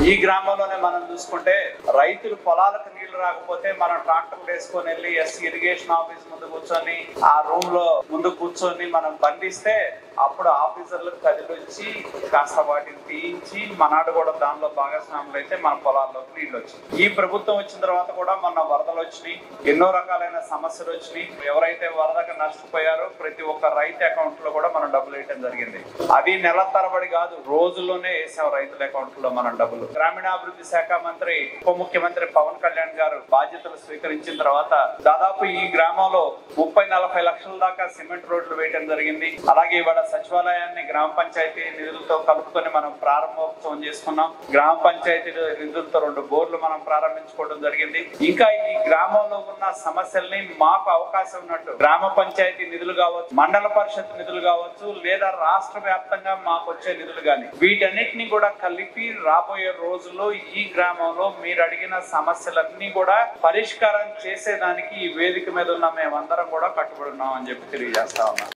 ఈ గ్రామంలోనే మనం చూసుకుంటే రైతులు పొలాలకు నీళ్లు రాకపోతే మనం ట్రాక్టర్ వేసుకొని వెళ్ళి ఇరిగేషన్ ఆఫీస్ ముందు కూర్చొని ఆ రూమ్ లో ముందు కూర్చొని మనం బండిస్తే అప్పుడు ఆఫీసర్లకు కదిలొచ్చి కాస్త వాటిని తీయించి మనాడు కూడా దానిలో భాగస్వాములు అయితే మన పొలాల్లోకి నీళ్లు వచ్చింది. ఈ ప్రభుత్వం వచ్చిన తర్వాత కూడా మొన్న వరదలు వచ్చినాయి, ఎన్నో రకాలైన సమస్యలు వచ్చినాయి. ఎవరైతే వరదకు నష్టపోయారో ప్రతి ఒక్క రైతు అకౌంట్ లో కూడా మనం డబ్బులు వేయడం జరిగింది. అది నెల తరబడి కాదు, రోజుల్లోనే వేసాం రైతుల అకౌంట్ లో మనం డబ్బులు. గ్రామీణాభివృద్ధి శాఖ మంత్రి ఉప ముఖ్యమంత్రి పవన్ కళ్యాణ్ గారు బాధ్యతలు స్వీకరించిన తర్వాత దాదాపు ఈ గ్రామంలో 30-40 లక్షల దాకా సిమెంట్ రోడ్లు వేయడం జరిగింది. అలాగే ఇవాళ సచివాలయాన్ని గ్రామ పంచాయతీ నిధులతో కలుపుకొని మనం ప్రారంభోత్సవం చేసుకున్నాం. గ్రామ పంచాయతీ నిధులతో 2 బోర్లు మనం ప్రారంభించుకోవడం జరిగింది. ఇంకా ఈ గ్రామంలో ఉన్న సమస్యల్ని మాకు అవకాశం ఉన్నట్టు గ్రామ పంచాయతీ నిధులు కావచ్చు, మండల పరిషత్ నిధులు కావచ్చు, లేదా రాష్ట్ర వ్యాప్తంగా మాకు వచ్చే నిధులు కానీ వీటన్నిటిని కూడా కలిపి రాబోయే రోజుల్లో ఈ గ్రామంలో మీరు అడిగిన సమస్యలన్నీ కూడా పరిష్కారం చేసేదానికి ఈ వేదిక మీద ఉన్న మేమందరం కూడా కట్టుబడి ఉన్నాం అని చెప్పి తెలియజేస్తా ఉన్నాం.